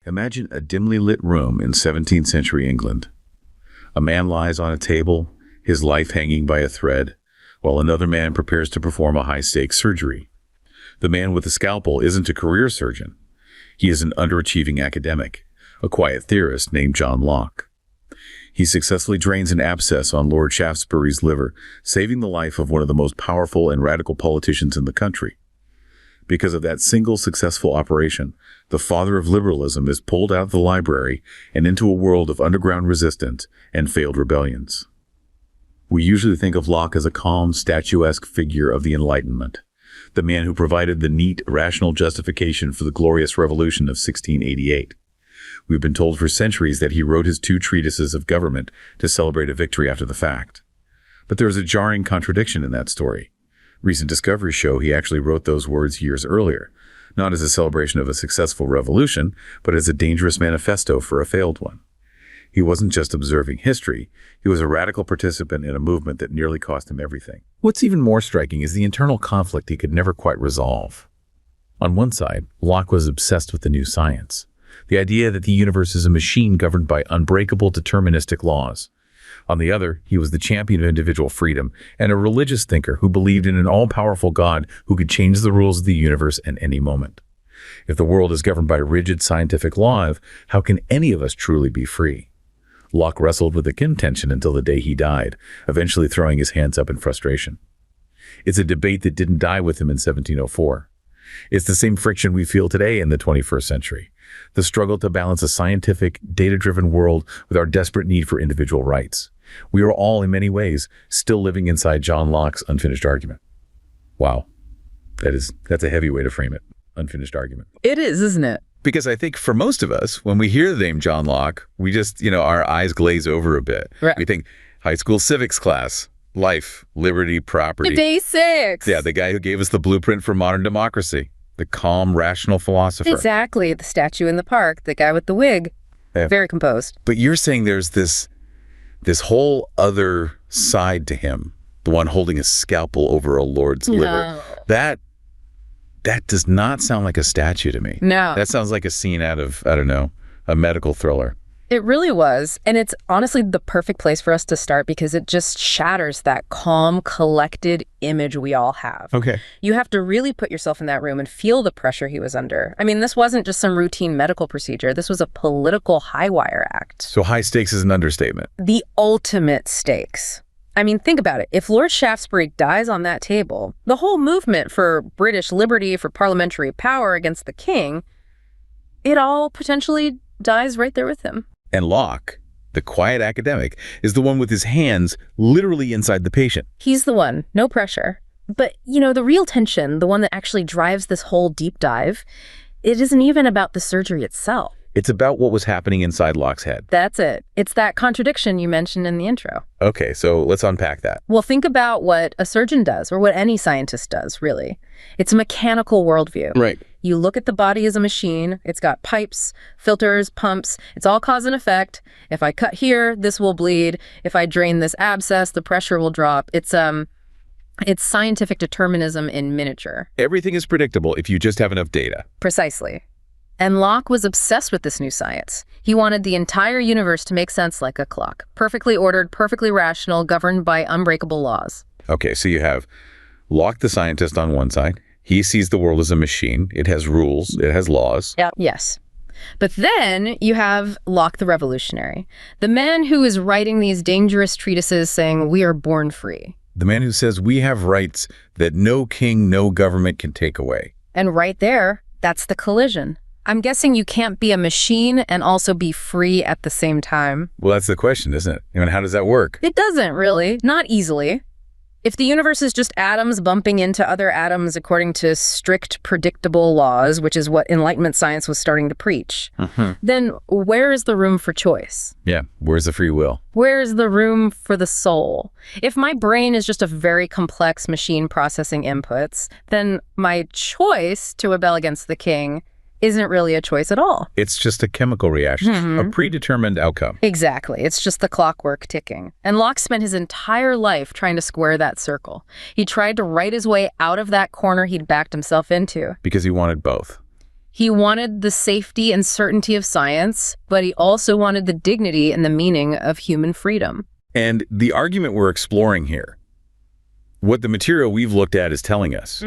Imagine a dimly lit room in 17th century England. A man lies on a table, his life hanging by a thread, while another man prepares to perform a high-stakes surgery. The man with the scalpel isn't a career surgeon. He is an underachieving academic, a quiet theorist named John Locke. He successfully drains an abscess on Lord Shaftesbury's liver, saving the life of one of the most powerful and radical politicians in the country. Because of that single successful operation, the father of liberalism is pulled out of the library and into a world of underground resistance and failed rebellions. We usually think of Locke as a calm, statuesque figure of the Enlightenment, the man who provided the neat, rational justification for the glorious revolution of 1688. We've been told for centuries that he wrote his 2 treatises of government to celebrate a victory after the fact. But there is a jarring contradiction in that story. Recent discoveries show he actually wrote those words years earlier, not as a celebration of a successful revolution, but as a dangerous manifesto for a failed one. He wasn't just observing history, he was a radical participant in a movement that nearly cost him everything. What's even more striking is the internal conflict he could never quite resolve. On one side, Locke was obsessed with the new science, the idea that the universe is a machine governed by unbreakable deterministic laws. On the other, he was the champion of individual freedom and a religious thinker who believed in an all-powerful God who could change the rules of the universe at any moment. If the world is governed by rigid scientific law, how can any of us truly be free? Locke wrestled with the contention until the day he died, eventually throwing his hands up in frustration. It's a debate that didn't die with him in 1704. It's the same friction we feel today in the 21st century. The struggle to balance a scientific, data-driven world with our desperate need for individual rights. We are all, in many ways, still living inside John Locke's unfinished argument. Wow. That's a heavy way to frame it. Unfinished argument. It is, isn't it? Because I think for most of us, when we hear the name John Locke, we just, our eyes glaze over a bit. Right. We think high school civics class, life, liberty, property. Day 6. Yeah, the guy who gave us the blueprint for modern democracy. The calm, rational philosopher. Exactly. The statue in the park, the guy with the wig. Yeah. Very composed. But you're saying there's this whole other side to him, the one holding a scalpel over a lord's liver. That does not sound like a statue to me. No. That sounds like a scene out of, I don't know, a medical thriller. It really was. And it's honestly the perfect place for us to start because it just shatters that calm, collected image we all have. Okay. You have to really put yourself in that room and feel the pressure he was under. I mean, this wasn't just some routine medical procedure. This was a political high-wire act. So high stakes is an understatement. The ultimate stakes. I mean, think about it. If Lord Shaftesbury dies on that table, the whole movement for British liberty, for parliamentary power against the king, it all potentially dies right there with him. And Locke, the quiet academic, is the one with his hands literally inside the patient. He's the one, no pressure. But, the real tension, the one that actually drives this whole deep dive, it isn't even about the surgery itself. It's about what was happening inside Locke's head. That's it. It's that contradiction you mentioned in the intro. Okay, so let's unpack that. Well, think about what a surgeon does, or what any scientist does, really. It's a mechanical worldview. Right. You look at the body as a machine. It's got pipes, filters, pumps. It's all cause and effect. If I cut here, this will bleed. If I drain this abscess, the pressure will drop. It's scientific determinism in miniature. Everything is predictable if you just have enough data. Precisely. And Locke was obsessed with this new science. He wanted the entire universe to make sense like a clock. Perfectly ordered, perfectly rational, governed by unbreakable laws. Okay, so you have Locke the scientist on one side. He sees the world as a machine. It has rules. It has laws. Yeah. Yes. But then you have Locke the revolutionary, the man who is writing these dangerous treatises saying we are born free. The man who says we have rights that no king, no government can take away. And right there, that's the collision. I'm guessing you can't be a machine and also be free at the same time. Well, that's the question, isn't it? How does that work? It doesn't really. Not easily. If the universe is just atoms bumping into other atoms according to strict, predictable laws, which is what Enlightenment science was starting to preach, then where is the room for choice? Yeah, where's the free will? Where is the room for the soul? If my brain is just a very complex machine processing inputs, then my choice to rebel against the king isn't really a choice at all. It's just a chemical reaction, a predetermined outcome. Exactly. It's just the clockwork ticking. And Locke spent his entire life trying to square that circle. He tried to write his way out of that corner he'd backed himself into. Because he wanted both. He wanted the safety and certainty of science, but he also wanted the dignity and the meaning of human freedom. And the argument we're exploring here, what the material we've looked at is telling us,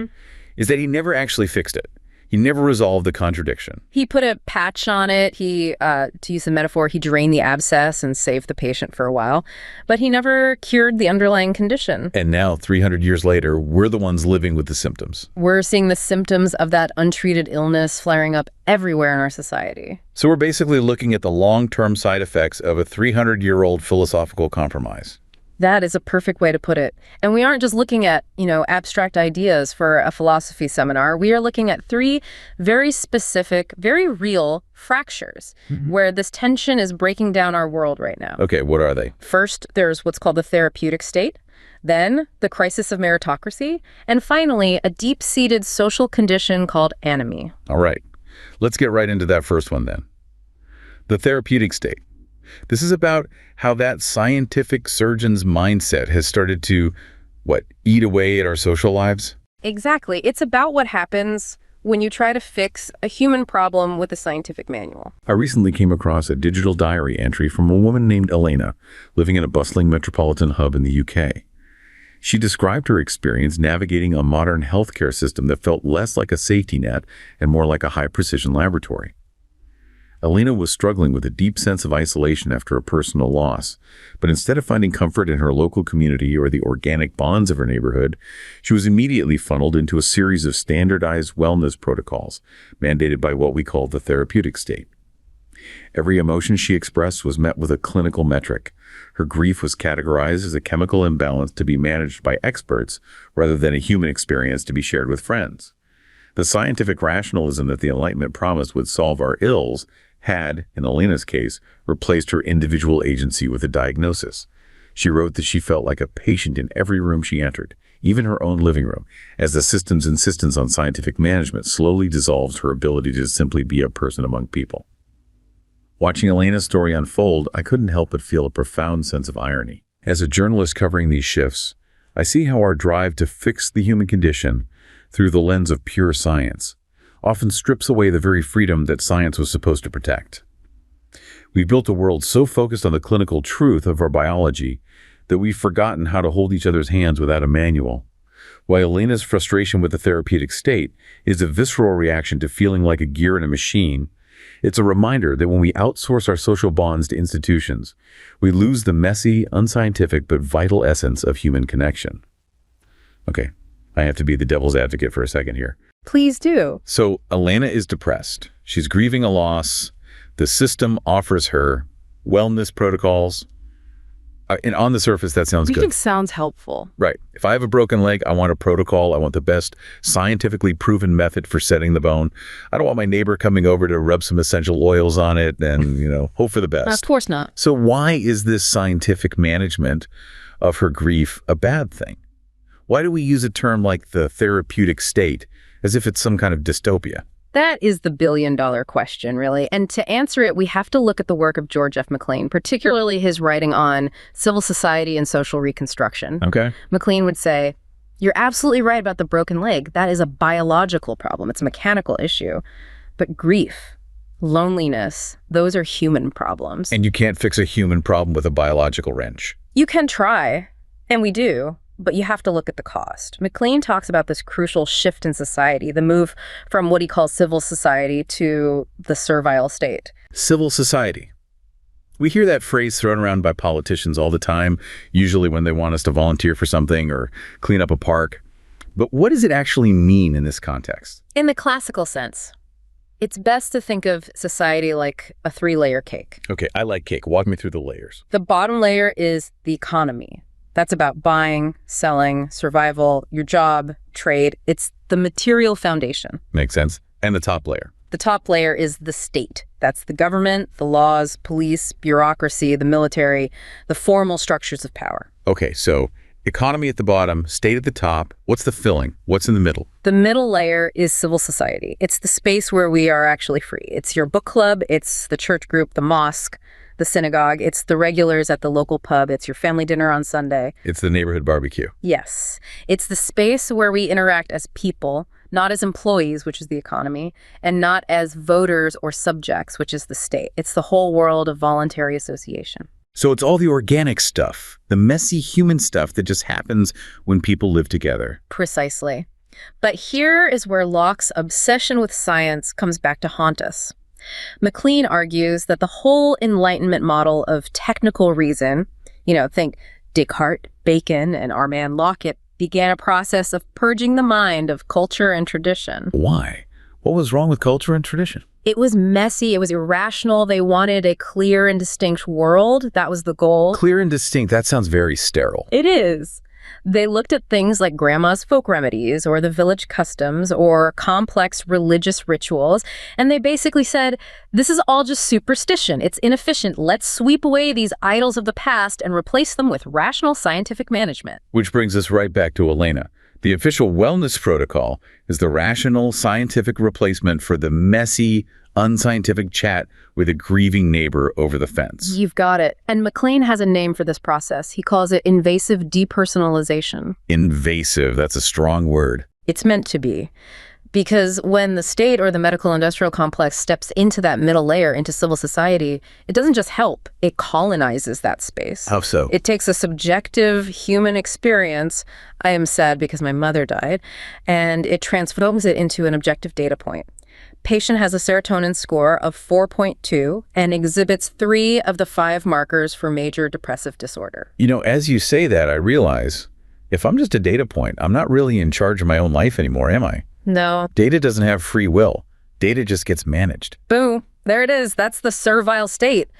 is that he never actually fixed it. He never resolved the contradiction. He put a patch on it. He, to use the metaphor, he drained the abscess and saved the patient for a while. But he never cured the underlying condition. And now, 300 years later, we're the ones living with the symptoms. We're seeing the symptoms of that untreated illness flaring up everywhere in our society. So we're basically looking at the long-term side effects of a 300-year-old philosophical compromise. That is a perfect way to put it. And we aren't just looking at, abstract ideas for a philosophy seminar. We are looking at 3 very specific, very real fractures where this tension is breaking down our world right now. Okay, what are they? First, there's what's called the therapeutic state. Then, the crisis of meritocracy. And finally, a deep-seated social condition called anomie. All right. Let's get right into that first one then. The therapeutic state. This is about how that scientific surgeon's mindset has started to, eat away at our social lives? Exactly. It's about what happens when you try to fix a human problem with a scientific manual. I recently came across a digital diary entry from a woman named Elena, living in a bustling metropolitan hub in the UK. She described her experience navigating a modern healthcare system that felt less like a safety net and more like a high-precision laboratory. Elena was struggling with a deep sense of isolation after a personal loss, but instead of finding comfort in her local community or the organic bonds of her neighborhood, she was immediately funneled into a series of standardized wellness protocols mandated by what we call the therapeutic state. Every emotion she expressed was met with a clinical metric. Her grief was categorized as a chemical imbalance to be managed by experts rather than a human experience to be shared with friends. The scientific rationalism that the Enlightenment promised would solve our ills had, in Elena's case, replaced her individual agency with a diagnosis. She wrote that she felt like a patient in every room she entered, even her own living room, as the system's insistence on scientific management slowly dissolved her ability to simply be a person among people. Watching Elena's story unfold, I couldn't help but feel a profound sense of irony. As a journalist covering these shifts, I see how our drive to fix the human condition through the lens of pure science often strips away the very freedom that science was supposed to protect. We've built a world so focused on the clinical truth of our biology that we've forgotten how to hold each other's hands without a manual. While Elena's frustration with the therapeutic state is a visceral reaction to feeling like a gear in a machine, it's a reminder that when we outsource our social bonds to institutions, we lose the messy, unscientific, but vital essence of human connection. Okay, I have to be the devil's advocate for a second here. Please do. So Elena is depressed. She's grieving a loss. The system offers her wellness protocols. And on the surface, that sounds good. Sounds helpful. Right. If I have a broken leg, I want a protocol. I want the best scientifically proven method for setting the bone. I don't want my neighbor coming over to rub some essential oils on it and, hope for the best. Of course not. So why is this scientific management of her grief a bad thing? Why do we use a term like the therapeutic state as if it's some kind of dystopia? That is the billion-dollar question, really. And to answer it, we have to look at the work of George F. McLean, particularly his writing on civil society and social reconstruction. Okay. McLean would say, you're absolutely right about the broken leg. That is a biological problem. It's a mechanical issue. But grief, loneliness, those are human problems. And you can't fix a human problem with a biological wrench. You can try, and we do. But you have to look at the cost. McLean talks about this crucial shift in society, the move from what he calls civil society to the servile state. Civil society. We hear that phrase thrown around by politicians all the time, usually when they want us to volunteer for something or clean up a park. But what does it actually mean in this context? In the classical sense, it's best to think of society like a 3-layer cake. Okay, I like cake. Walk me through the layers. The bottom layer is the economy. That's about buying, selling, survival, your job, trade. It's the material foundation. Makes sense. And the top layer? The top layer is the state. That's the government, the laws, police, bureaucracy, the military, the formal structures of power. Okay, so economy at the bottom, state at the top. What's the filling? What's in the middle? The middle layer is civil society. It's the space where we are actually free. It's your book club. It's the church group, the mosque, the synagogue. It's the regulars at the local pub. It's your family dinner on Sunday. It's the neighborhood barbecue. Yes. It's the space where we interact as people, not as employees, which is the economy, and not as voters or subjects, which is the state. It's the whole world of voluntary association. So it's all the organic stuff, the messy human stuff that just happens when people live together. Precisely. But here is where Locke's obsession with science comes back to haunt us. MacLean argues that the whole Enlightenment model of technical reason, think Descartes, Bacon, and our man Locke, began a process of purging the mind of culture and tradition. Why? What was wrong with culture and tradition? It was messy. It was irrational. They wanted a clear and distinct world. That was the goal. Clear and distinct, that sounds very sterile. It is. They looked at things like grandma's folk remedies or the village customs or complex religious rituals, and they basically said, this is all just superstition. It's inefficient. Let's sweep away these idols of the past and replace them with rational scientific management. Which brings us right back to Elena. The official wellness protocol is the rational scientific replacement for the messy, unscientific chat with a grieving neighbor over the fence. You've got it. And MacLean has a name for this process. He calls it invasive depersonalization. Invasive, that's a strong word. It's meant to be. Because when the state or the medical industrial complex steps into that middle layer, into civil society, it doesn't just help, it colonizes that space. How so? It takes a subjective human experience, I am sad because my mother died, and it transforms it into an objective data point. Patient has a serotonin score of 4.2 and exhibits 3 of the 5 markers for major depressive disorder. As you say that, I realize if I'm just a data point, I'm not really in charge of my own life anymore, am I? No. Data doesn't have free will. Data just gets managed. Boom. There it is. That's the servile state.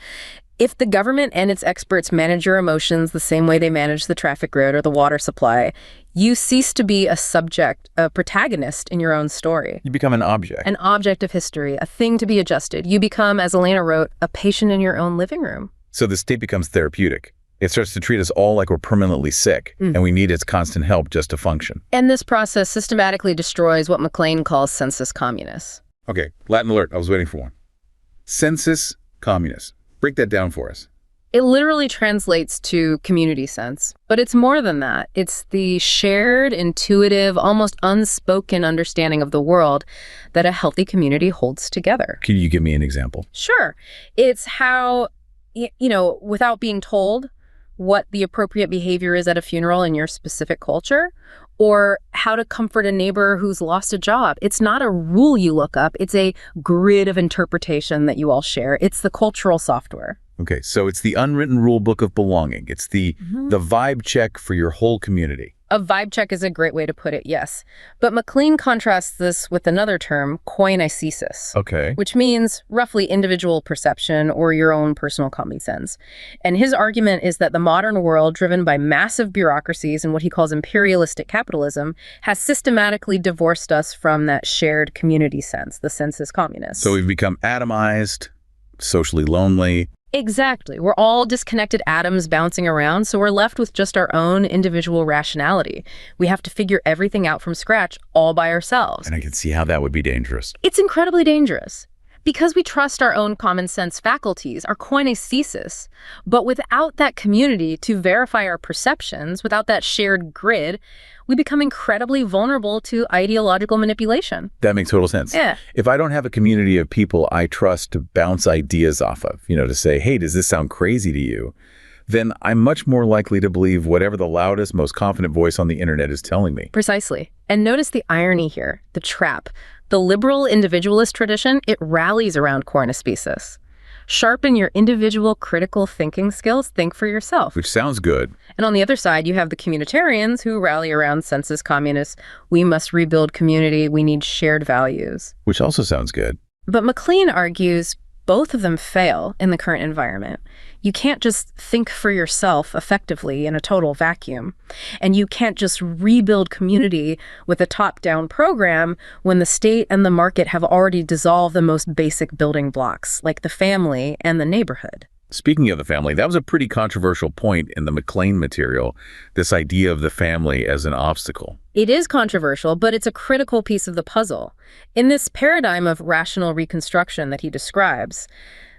If the government and its experts manage your emotions the same way they manage the traffic grid or the water supply, you cease to be a subject, a protagonist in your own story. You become an object. An object of history, a thing to be adjusted. You become, as Elena wrote, a patient in your own living room. So the state becomes therapeutic. It starts to treat us all like we're permanently sick, and we need its constant help just to function. And this process systematically destroys what MacLean calls sensus communis. Okay, Latin alert. I was waiting for one. Sensus communis. Break that down for us. It literally translates to community sense, but it's more than that. It's the shared, intuitive, almost unspoken understanding of the world that a healthy community holds together. Can you give me an example? Sure. It's how, without being told what the appropriate behavior is at a funeral in your specific culture, or how to comfort a neighbor who's lost a job. It's not a rule you look up. It's a grid of interpretation that you all share. It's the cultural software. Okay, so it's the unwritten rule book of belonging. It's the vibe check for your whole community. A vibe check is a great way to put it, yes. But MacLean contrasts this with another term, thesis. Okay. Which means roughly individual perception or your own personal common sense. And his argument is that the modern world, driven by massive bureaucracies and what he calls imperialistic capitalism, has systematically divorced us from that shared community sense, the sensus communis. So we've become atomized, socially lonely. Exactly. We're all disconnected atoms bouncing around, so we're left with just our own individual rationality. We have to figure everything out from scratch all by ourselves. And I can see how that would be dangerous. It's incredibly dangerous. Because we trust our own common sense faculties, our thesis, but without that community to verify our perceptions, without that shared grid, we become incredibly vulnerable to ideological manipulation. That makes total sense. Yeah. If I don't have a community of people I trust to bounce ideas off of, to say, hey, does this sound crazy to you? Then I'm much more likely to believe whatever the loudest, most confident voice on the internet is telling me. Precisely. And notice the irony here, the trap. The liberal individualist tradition, it rallies around species. Sharpen your individual critical thinking skills, think for yourself. Which sounds good. And on the other side, you have the communitarians who rally around sensus communis. We must rebuild community. We need shared values. Which also sounds good. But MacLean argues both of them fail in the current environment. You can't just think for yourself effectively in a total vacuum. And you can't just rebuild community with a top-down program when the state and the market have already dissolved the most basic building blocks, like the family and the neighborhood. Speaking of the family, that was a pretty controversial point in the MacLean material, this idea of the family as an obstacle. It is controversial, but it's a critical piece of the puzzle. In this paradigm of rational reconstruction that he describes,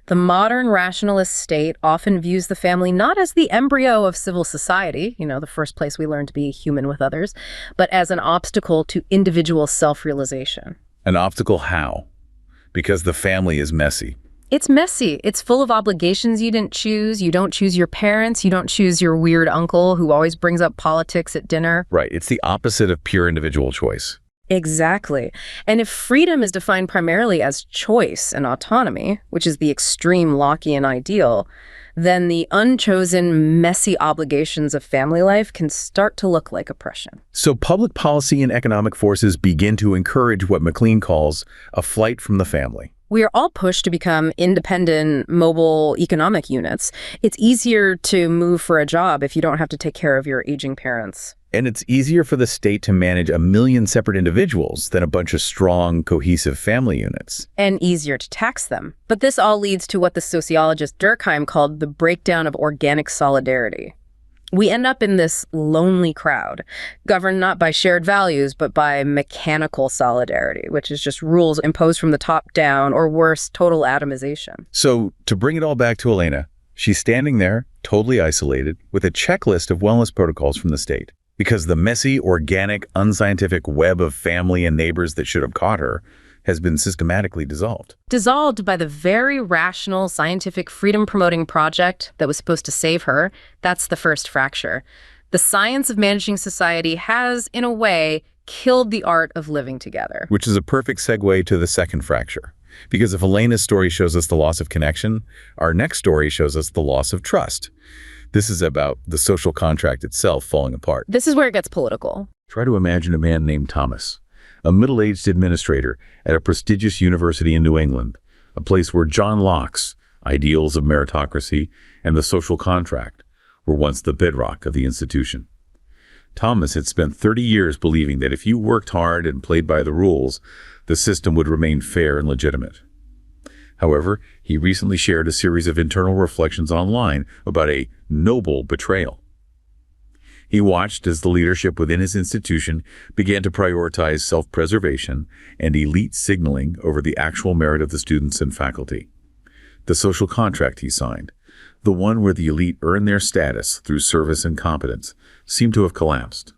The modern rationalist state often views the family not as the embryo of civil society, the first place we learn to be human with others, but as an obstacle to individual self-realization. An obstacle how? Because the family is messy. It's messy. It's full of obligations you didn't choose. You don't choose your parents. You don't choose your weird uncle who always brings up politics at dinner. Right. It's the opposite of pure individual choice. Exactly. And if freedom is defined primarily as choice and autonomy, which is the extreme Lockean ideal, then the unchosen, messy obligations of family life can start to look like oppression. So public policy and economic forces begin to encourage what McLean calls a flight from the family. We are all pushed to become independent, mobile economic units. It's easier to move for a job if you don't have to take care of your aging parents. And it's easier for the state to manage a million separate individuals than a bunch of strong, cohesive family units. And easier to tax them. But this all leads to what the sociologist Durkheim called the breakdown of organic solidarity. We end up in this lonely crowd, governed not by shared values, but by mechanical solidarity, which is just rules imposed from the top down, or worse, total atomization. So, to bring it all back to Elena, she's standing there, totally isolated, with a checklist of wellness protocols from the state. Because the messy, organic, unscientific web of family and neighbors that should have caught her has been systematically dissolved. Dissolved by the very rational, scientific, freedom-promoting project that was supposed to save her. That's the first fracture. The science of managing society has, in a way, killed the art of living together. Which is a perfect segue to the second fracture. Because if Elena's story shows us the loss of connection, our next story shows us the loss of trust. This is about the social contract itself falling apart. This is where it gets political. Try to imagine a man named Thomas, a middle-aged administrator at a prestigious university in New England, a place where John Locke's ideals of meritocracy and the social contract were once the bedrock of the institution. Thomas had spent 30 years believing that if you worked hard and played by the rules, the system would remain fair and legitimate. However, he recently shared a series of internal reflections online about a noble betrayal. He watched as the leadership within his institution began to prioritize self-preservation and elite signaling over the actual merit of the students and faculty. The social contract he signed, the one where the elite earn their status through service and competence, seemed to have collapsed.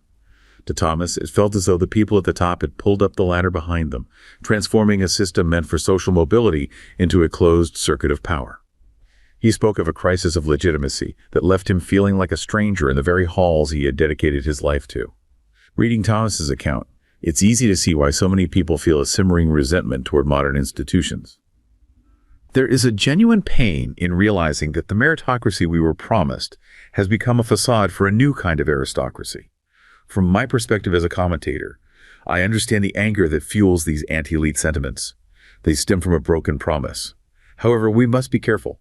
To Thomas, it felt as though the people at the top had pulled up the ladder behind them, transforming a system meant for social mobility into a closed circuit of power. He spoke of a crisis of legitimacy that left him feeling like a stranger in the very halls he had dedicated his life to. Reading Thomas's account, it's easy to see why so many people feel a simmering resentment toward modern institutions. There is a genuine pain in realizing that the meritocracy we were promised has become a facade for a new kind of aristocracy. From my perspective as a commentator, I understand the anger that fuels these anti-elite sentiments. They stem from a broken promise. However, we must be careful.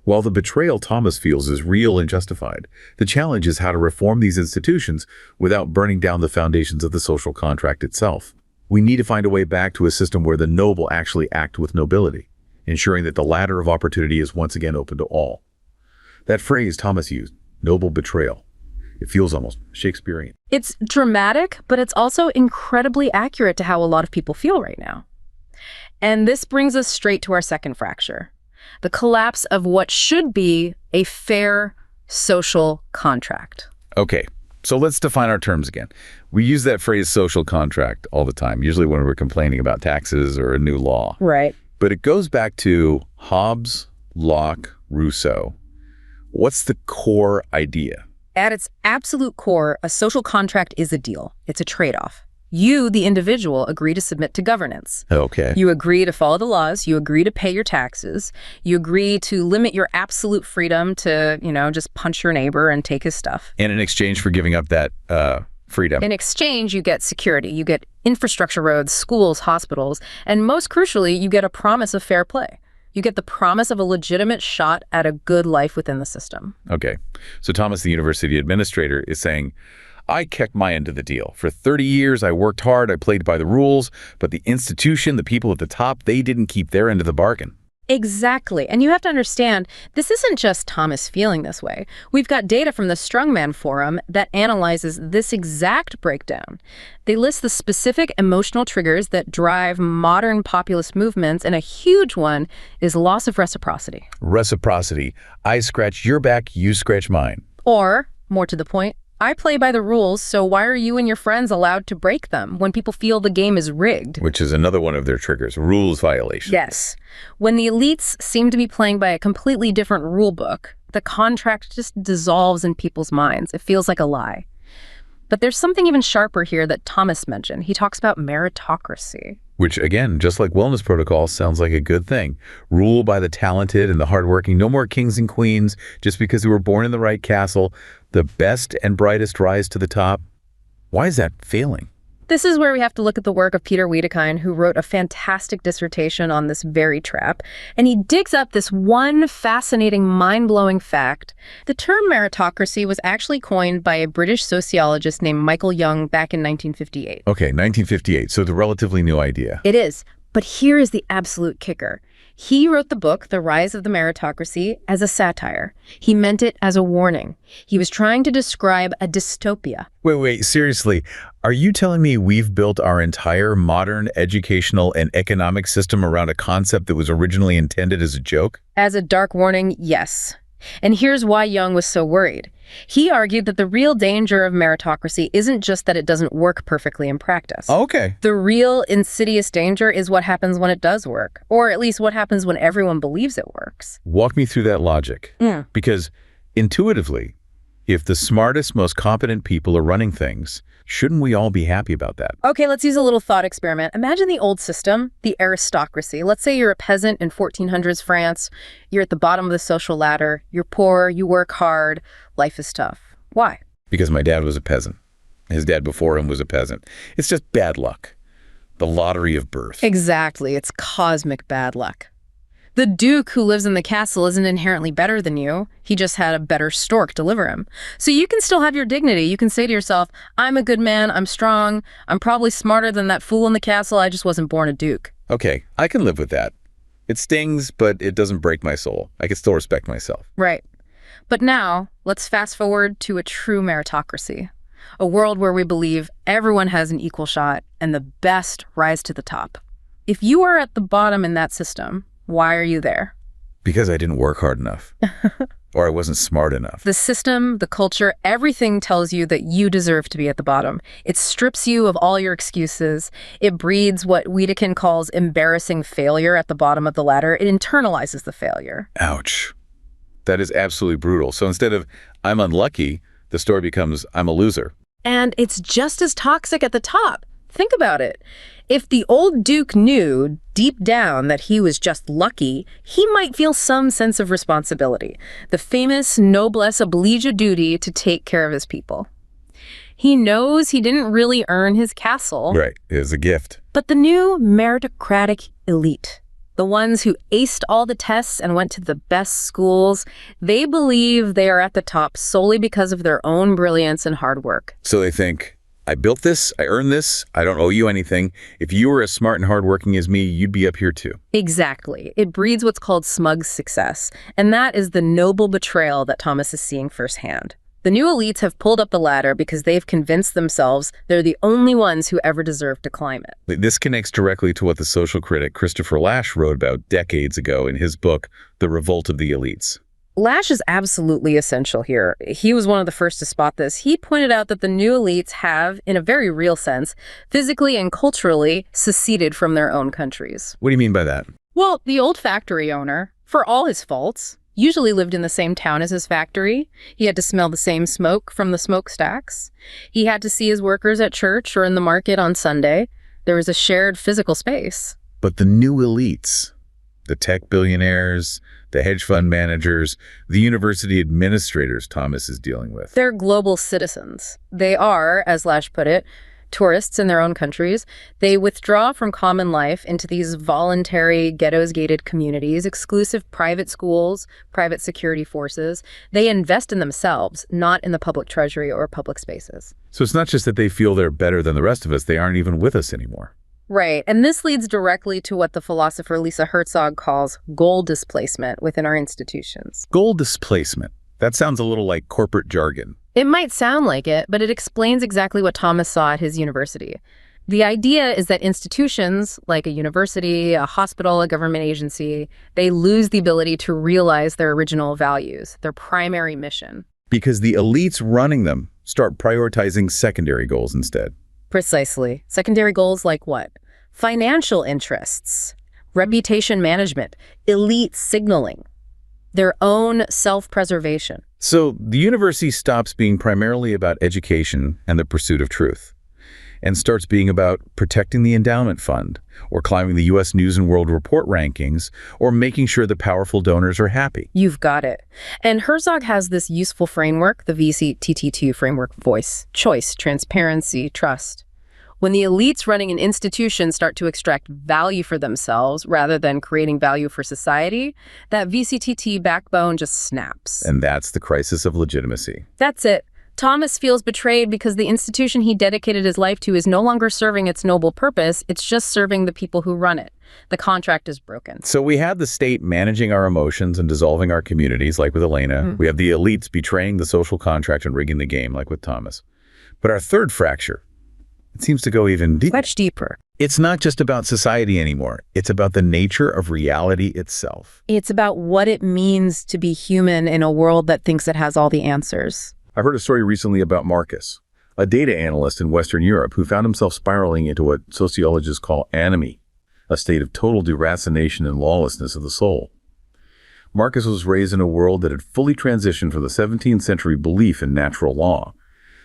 While the betrayal Thomas feels is real and justified, the challenge is how to reform these institutions without burning down the foundations of the social contract itself. We need to find a way back to a system where the noble actually act with nobility, ensuring that the ladder of opportunity is once again open to all. That phrase Thomas used, noble betrayal, it feels almost Shakespearean. It's dramatic, but it's also incredibly accurate to how a lot of people feel right now. And this brings us straight to our second fracture, the collapse of what should be a fair social contract. Okay, so let's define our terms again. We use that phrase social contract all the time, usually when we're complaining about taxes or a new law. Right. But it goes back to Hobbes, Locke, Rousseau. What's the core idea? At its absolute core, a social contract is a deal. It's a trade-off. You, the individual, agree to submit to governance. Okay. You agree to follow the laws. You agree to pay your taxes. You agree to limit your absolute freedom to, just punch your neighbor and take his stuff. And in exchange for giving up that freedom. In exchange, you get security. You get infrastructure, roads, schools, hospitals, and most crucially, you get a promise of fair play. You get the promise of a legitimate shot at a good life within the system. Okay. So Thomas, the university administrator, is saying, I kept my end of the deal. For 30 years, I worked hard, I played by the rules, but the institution, the people at the top, they didn't keep their end of the bargain. Exactly. And you have to understand, this isn't just Thomas feeling this way. We've got data from the Strongman Forum that analyzes this exact breakdown. They list the specific emotional triggers that drive modern populist movements, and a huge one is loss of reciprocity. Reciprocity. I scratch your back, you scratch mine. Or, more to the point, I play by the rules, so why are you and your friends allowed to break them when people feel the game is rigged? Which is another one of their triggers, rules violation. Yes. When the elites seem to be playing by a completely different rule book, the contract just dissolves in people's minds. It feels like a lie. But there's something even sharper here that Thomas mentioned. He talks about meritocracy. Which, again, just like wellness protocols, sounds like a good thing. Rule by the talented and the hardworking. No more kings and queens just because they were born in the right castle. The best and brightest rise to the top. Why is that failing? This is where we have to look at the work of Peter Wiedekind, who wrote a fantastic dissertation on this very trap. And he digs up this one fascinating, mind-blowing fact. The term meritocracy was actually coined by a British sociologist named Michael Young back in 1958. Okay, 1958, so the relatively new idea. It is. But here is the absolute kicker. He wrote the book, The Rise of the Meritocracy, as a satire. He meant it as a warning. He was trying to describe a dystopia. Wait, seriously. Are you telling me we've built our entire modern educational and economic system around a concept that was originally intended as a joke? As a dark warning, yes. And here's why Young was so worried. He argued that the real danger of meritocracy isn't just that it doesn't work perfectly in practice. Okay. The real insidious danger is what happens when it does work, or at least what happens when everyone believes it works. Walk me through that logic. Yeah. Because intuitively, if the smartest, most competent people are running things, shouldn't we all be happy about that? Okay, let's use a little thought experiment. Imagine the old system, the aristocracy. Let's say you're a peasant in 1400s France. You're at the bottom of the social ladder. You're poor, you work hard, life is tough. Why? Because my dad was a peasant. His dad before him was a peasant. It's just bad luck. The lottery of birth. Exactly, it's cosmic bad luck. The duke who lives in the castle isn't inherently better than you. He just had a better stork deliver him. So you can still have your dignity. You can say to yourself, I'm a good man, I'm strong, I'm probably smarter than that fool in the castle, I just wasn't born a duke. Okay, I can live with that. It stings, but it doesn't break my soul. I can still respect myself. Right. But now, let's fast forward to a true meritocracy. A world where we believe everyone has an equal shot and the best rise to the top. If you are at the bottom in that system, why are you there? Because I didn't work hard enough. Or I wasn't smart enough. The system, the culture, everything tells you that you deserve to be at the bottom. It strips you of all your excuses. It breeds what Wiedekind calls embarrassing failure at the bottom of the ladder. It internalizes the failure. Ouch. That is absolutely brutal. So instead of I'm unlucky, the story becomes I'm a loser. And it's just as toxic at the top. Think about it. If the old duke knew deep down that he was just lucky, he might feel some sense of responsibility, the famous noblesse oblige duty to take care of his people. He knows he didn't really earn his castle. Right, it was a gift. But the new meritocratic elite, the ones who aced all the tests and went to the best schools, they believe they are at the top solely because of their own brilliance and hard work. So they think, I built this, I earned this, I don't owe you anything. If you were as smart and hardworking as me, you'd be up here too. Exactly. It breeds what's called smug success. And that is the noble betrayal that Thomas is seeing firsthand. The new elites have pulled up the ladder because they've convinced themselves they're the only ones who ever deserve to climb it. This connects directly to what the social critic Christopher Lasch wrote about decades ago in his book, The Revolt of the Elites. Lasch is absolutely essential here. He was one of the first to spot this. He pointed out that the new elites have, in a very real sense, physically and culturally seceded from their own countries. What do you mean by that? Well, the old factory owner, for all his faults, usually lived in the same town as his factory. He had to smell the same smoke from the smokestacks. He had to see his workers at church or in the market on Sunday. There was a shared physical space. But the new elites, the tech billionaires, the hedge fund managers, the university administrators Thomas is dealing with. They're global citizens. They are, as Lasch put it, tourists in their own countries. They withdraw from common life into these voluntary, ghettos-gated communities, exclusive private schools, private security forces. They invest in themselves, not in the public treasury or public spaces. So it's not just that they feel they're better than the rest of us, they aren't even with us anymore. Right. And this leads directly to what the philosopher Lisa Herzog calls goal displacement within our institutions. Goal displacement. That sounds a little like corporate jargon. It might sound like it, but it explains exactly what Thomas saw at his university. The idea is that institutions, like a university, a hospital, a government agency, they lose the ability to realize their original values, their primary mission. Because the elites running them start prioritizing secondary goals instead. Precisely. Secondary goals like what? Financial interests, reputation management, elite signaling, their own self-preservation. So the university stops being primarily about education and the pursuit of truth, and starts being about protecting the endowment fund, or climbing the U.S. News and World Report rankings, or making sure the powerful donors are happy. You've got it. And Herzog has this useful framework, the VCTT2 framework: voice, choice, transparency, trust. When the elites running an institution start to extract value for themselves rather than creating value for society, that VCTT backbone just snaps. And that's the crisis of legitimacy. That's it. Thomas feels betrayed because the institution he dedicated his life to is no longer serving its noble purpose. It's just serving the people who run it. The contract is broken. So we have the state managing our emotions and dissolving our communities, like with Elena. We have the elites betraying the social contract and rigging the game, like with Thomas. But our third fracture, it seems to go even deeper. Much deeper. It's not just about society anymore. It's about the nature of reality itself. It's about what it means to be human in a world that thinks it has all the answers. I heard a story recently about Marcus, a data analyst in Western Europe who found himself spiraling into what sociologists call anomie, a state of total deracination and lawlessness of the soul. Marcus was raised in a world that had fully transitioned from the 17th century belief in natural law,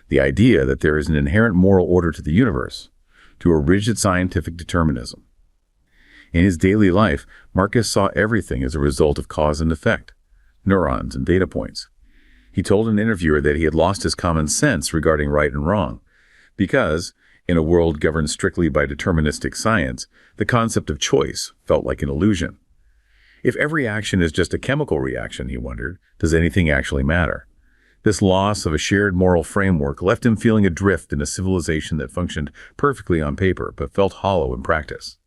the idea that there is an inherent moral order to the universe, to a rigid scientific determinism. In his daily life, Marcus saw everything as a result of cause and effect, neurons and data points. He told an interviewer that he had lost his common sense regarding right and wrong, because, in a world governed strictly by deterministic science, the concept of choice felt like an illusion. If every action is just a chemical reaction, he wondered, does anything actually matter? This loss of a shared moral framework left him feeling adrift in a civilization that functioned perfectly on paper but felt hollow in practice.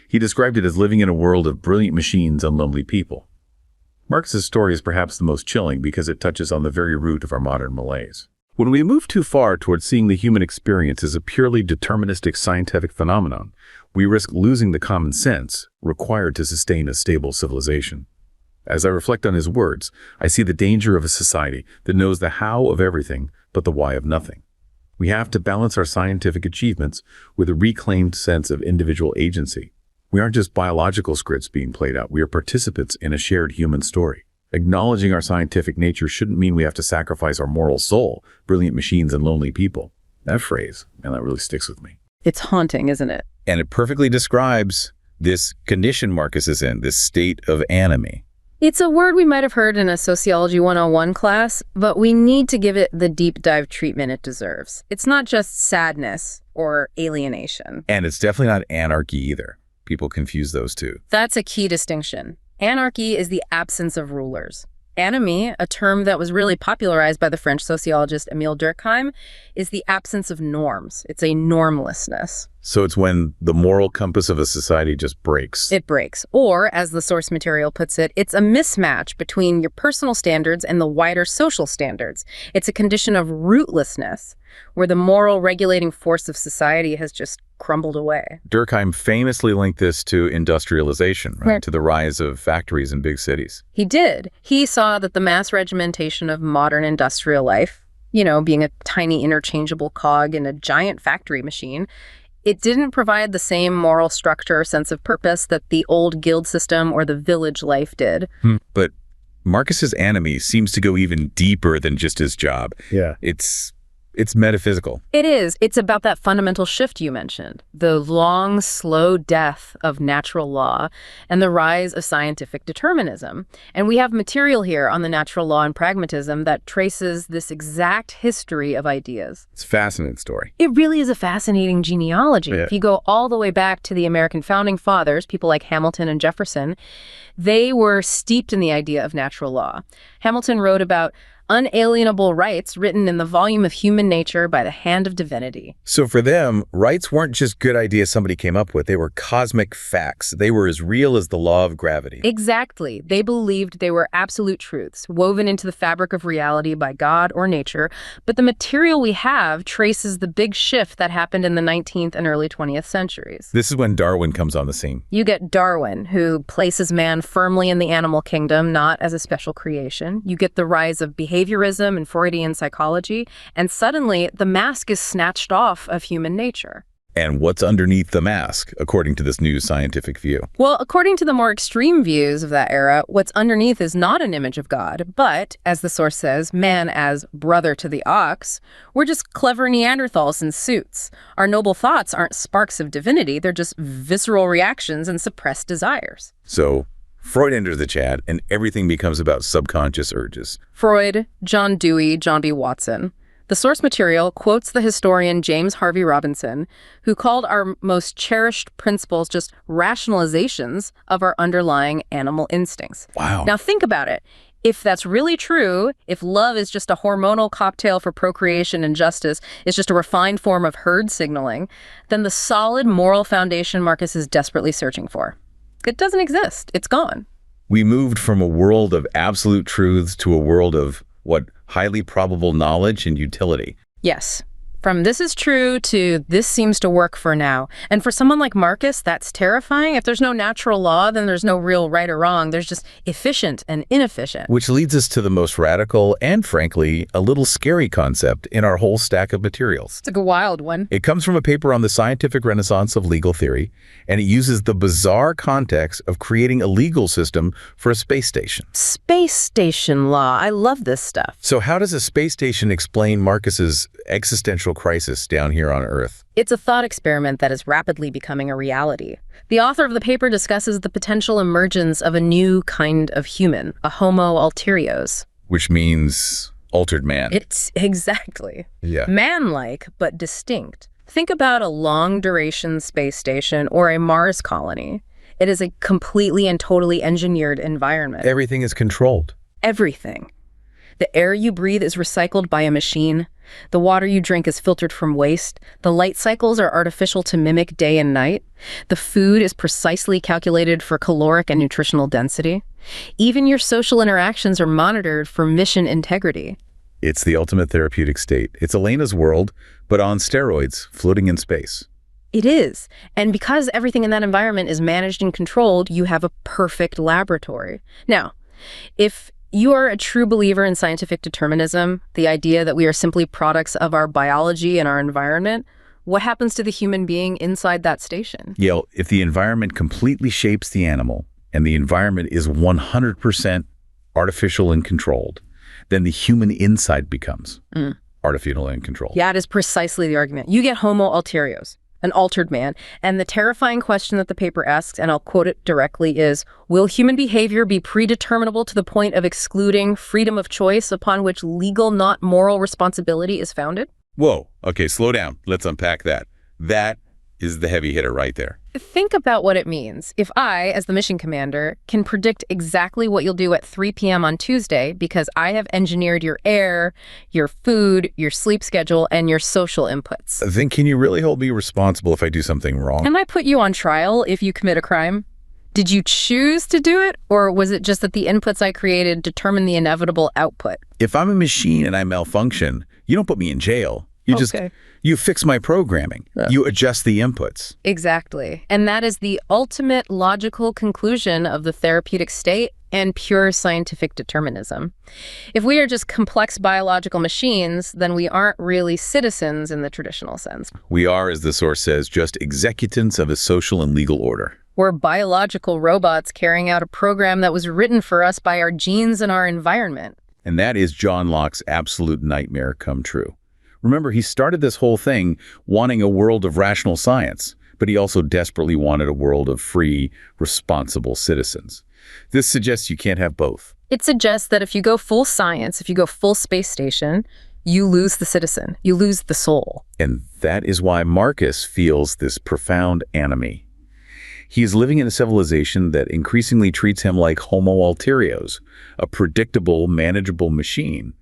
He described it as living in a world of brilliant machines and lonely people. Marcus's story is perhaps the most chilling because it touches on the very root of our modern malaise. When we move too far towards seeing the human experience as a purely deterministic scientific phenomenon, we risk losing the common sense required to sustain a stable civilization. As I reflect on his words, I see the danger of a society that knows the how of everything but the why of nothing. We have to balance our scientific achievements with a reclaimed sense of individual agency. We aren't just biological scripts being played out. We are participants in a shared human story. Acknowledging our scientific nature shouldn't mean we have to sacrifice our moral soul, brilliant machines and lonely people. That phrase, man, that really sticks with me. It's haunting, isn't it? And it perfectly describes this condition Marcus is in, this state of anomie. It's a word we might have heard in a Sociology 101 class, but we need to give it the deep dive treatment it deserves. It's not just sadness or alienation. And it's definitely not anarchy either. People confuse those two. That's a key distinction. Anarchy is the absence of rulers. Anomie, a term that was really popularized by the French sociologist Émile Durkheim, is the absence of norms. It's a normlessness. So it's when the moral compass of a society just breaks. It breaks. Or, as the source material puts it, it's a mismatch between your personal standards and the wider social standards. It's a condition of rootlessness, where the moral regulating force of society has just crumbled away. Durkheim famously linked this to industrialization, right? To the rise of factories in big cities. He did. He saw that the mass regimentation of modern industrial life, being a tiny interchangeable cog in a giant factory machine, it didn't provide the same moral structure or sense of purpose that the old guild system or the village life did. But Marcus's anomie seems to go even deeper than just his job. Yeah. It's metaphysical. It is. It's about that fundamental shift you mentioned, the long, slow death of natural law and the rise of scientific determinism. And we have material here on the natural law and pragmatism that traces this exact history of ideas. It's a fascinating story. It really is a fascinating genealogy. Yeah. If you go all the way back to the American founding fathers, people like Hamilton and Jefferson, they were steeped in the idea of natural law. Hamilton wrote about unalienable rights written in the volume of human nature by the hand of divinity. So for them, rights weren't just good ideas somebody came up with. They were cosmic facts. They were as real as the law of gravity. Exactly. They believed they were absolute truths, woven into the fabric of reality by God or nature, but the material we have traces the big shift that happened in the 19th and early 20th centuries. This is when Darwin comes on the scene. You get Darwin, who places man firmly in the animal kingdom, not as a special creation. You get the rise of behaviorism and Freudian psychology, and suddenly the mask is snatched off of human nature. And what's underneath the mask, according to this new scientific view? Well, according to the more extreme views of that era, what's underneath is not an image of God, but, as the source says, man as brother to the ox. We're just clever Neanderthals in suits. Our noble thoughts aren't sparks of divinity, they're just visceral reactions and suppressed desires. So Freud enters the chat, and everything becomes about subconscious urges. Freud, John Dewey, John B. Watson. The source material quotes the historian James Harvey Robinson, who called our most cherished principles just rationalizations of our underlying animal instincts. Wow. Now think about it. If that's really true, if love is just a hormonal cocktail for procreation and justice, is just a refined form of herd signaling, then the solid moral foundation Marcus is desperately searching for. It doesn't exist. It's gone. We moved from a world of absolute truths to a world of, highly probable knowledge and utility. Yes. From this is true to this seems to work for now. And for someone like Marcus, that's terrifying. If there's no natural law, then there's no real right or wrong. There's just efficient and inefficient. Which leads us to the most radical and, frankly, a little scary concept in our whole stack of materials. It's like a wild one. It comes from a paper on the scientific renaissance of legal theory, and it uses the bizarre context of creating a legal system for a space station. Space station law. I love this stuff. So how does a space station explain Marcus's existential crisis down here on Earth? It's a thought experiment that is rapidly becoming a reality. The author of the paper discusses the potential emergence of a new kind of human, a homo ulteriors. Which means altered man. It's exactly. Yeah. Man-like, but distinct. Think about a long-duration space station or a Mars colony. It is a completely and totally engineered environment. Everything is controlled. Everything. The air you breathe is recycled by a machine. The water you drink is filtered from waste. The light cycles are artificial to mimic day and night. The food is precisely calculated for caloric and nutritional density. Even your social interactions are monitored for mission integrity. It's the ultimate therapeutic state. It's Elena's world, but on steroids, floating in space. It is. And because everything in that environment is managed and controlled, you have a perfect laboratory. Now, if you are a true believer in scientific determinism, the idea that we are simply products of our biology and our environment, what happens to the human being inside that station? Yeah, if the environment completely shapes the animal and the environment is 100% artificial and controlled, then the human inside becomes artificial and controlled. Yeah, it is precisely the argument. You get homo ulteriors, an altered man, and the terrifying question that the paper asks, and I'll quote it directly, is, will human behavior be predeterminable to the point of excluding freedom of choice upon which legal, not moral responsibility is founded? Whoa, okay, slow down. Let's unpack that. That is the heavy hitter right there. Think about what it means. If I, as the mission commander, can predict exactly what you'll do at 3 p.m. on Tuesday because I have engineered your air, your food, your sleep schedule, and your social inputs. Then can you really hold me responsible if I do something wrong? Can I put you on trial if you commit a crime? Did you choose to do it, or was it just that the inputs I created determine the inevitable output? If I'm a machine and I malfunction, you don't put me in jail. You fix my programming. Yeah. You adjust the inputs. Exactly. And that is the ultimate logical conclusion of the therapeutic state and pure scientific determinism. If we are just complex biological machines, then we aren't really citizens in the traditional sense. We are, as the source says, just executants of a social and legal order. We're biological robots carrying out a program that was written for us by our genes and our environment. And that is John Locke's absolute nightmare come true. Remember, he started this whole thing wanting a world of rational science, but he also desperately wanted a world of free, responsible citizens. This suggests you can't have both. It suggests that if you go full science, if you go full space station, you lose the citizen, you lose the soul. And that is why Marcus feels this profound enemy. He is living in a civilization that increasingly treats him like homo ulteriors, a predictable, manageable machine.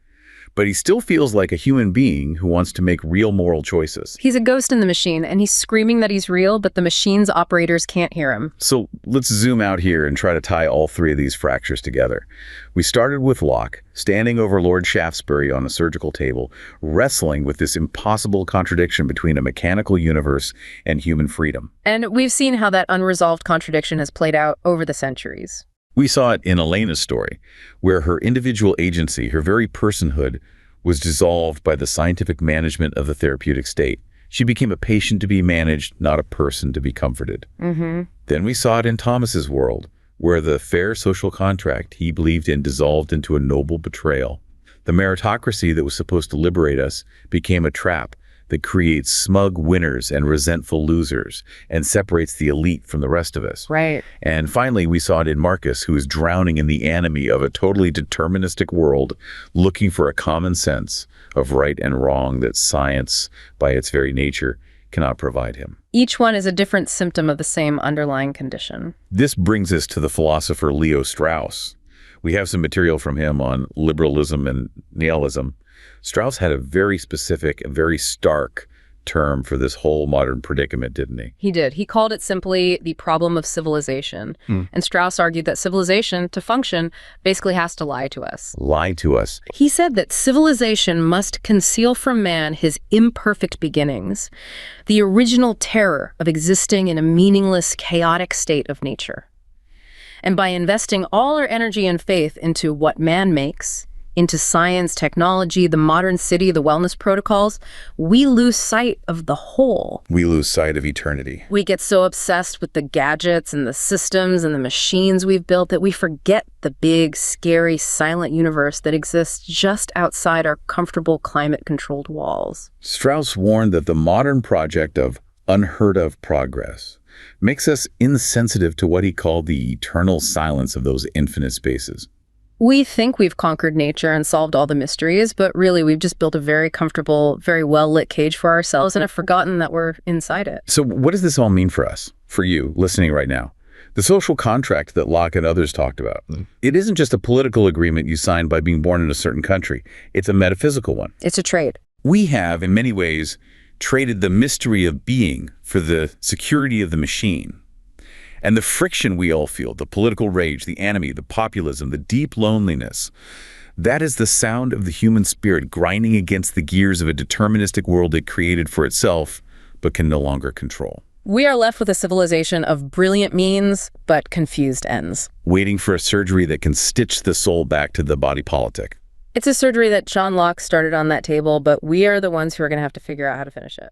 but he still feels like a human being who wants to make real moral choices. He's a ghost in the machine, and he's screaming that he's real, but the machine's operators can't hear him. So let's zoom out here and try to tie all three of these fractures together. We started with Locke, standing over Lord Shaftesbury on a surgical table, wrestling with this impossible contradiction between a mechanical universe and human freedom. And we've seen how that unresolved contradiction has played out over the centuries. We saw it in Elena's story, where her individual agency, her very personhood, was dissolved by the scientific management of the therapeutic state. She became a patient to be managed, not a person to be comforted. Then we saw it in Thomas's world, where the fair social contract he believed in dissolved into a noble betrayal. The meritocracy that was supposed to liberate us became a trap that creates smug winners and resentful losers and separates the elite from the rest of us. Right. And finally, we saw it in Marcus, who is drowning in the enemy of a totally deterministic world, looking for a common sense of right and wrong that science, by its very nature, cannot provide him. Each one is a different symptom of the same underlying condition. This brings us to the philosopher Leo Strauss. We have some material from him on liberalism and nihilism. Strauss had a very specific and very stark term for this whole modern predicament, didn't he? He did. He called it simply the problem of civilization. And Strauss argued that civilization, to function, basically has to lie to us. Lie to us. He said that civilization must conceal from man his imperfect beginnings, the original terror of existing in a meaningless, chaotic state of nature. And by investing all our energy and faith into what man makes, into science, technology, the modern city, the wellness protocols, we lose sight of the whole. We lose sight of eternity. We get so obsessed with the gadgets and the systems and the machines we've built that we forget the big, scary, silent universe that exists just outside our comfortable climate-controlled walls. Strauss warned that the modern project of unheard of progress makes us insensitive to what he called the eternal silence of those infinite spaces. We think we've conquered nature and solved all the mysteries, but really we've just built a very comfortable, very well-lit cage for ourselves and have forgotten that we're inside it. So what does this all mean for us, for you, listening right now? The social contract that Locke and others talked about, it isn't just a political agreement you sign by being born in a certain country. It's a metaphysical one. It's a trade. We have, in many ways, traded the mystery of being for the security of the machine. And the friction we all feel, the political rage, the enemy, the populism, the deep loneliness, that is the sound of the human spirit grinding against the gears of a deterministic world it created for itself, but can no longer control. We are left with a civilization of brilliant means, but confused ends. Waiting for a surgery that can stitch the soul back to the body politic. It's a surgery that John Locke started on that table, but we are the ones who are going to have to figure out how to finish it.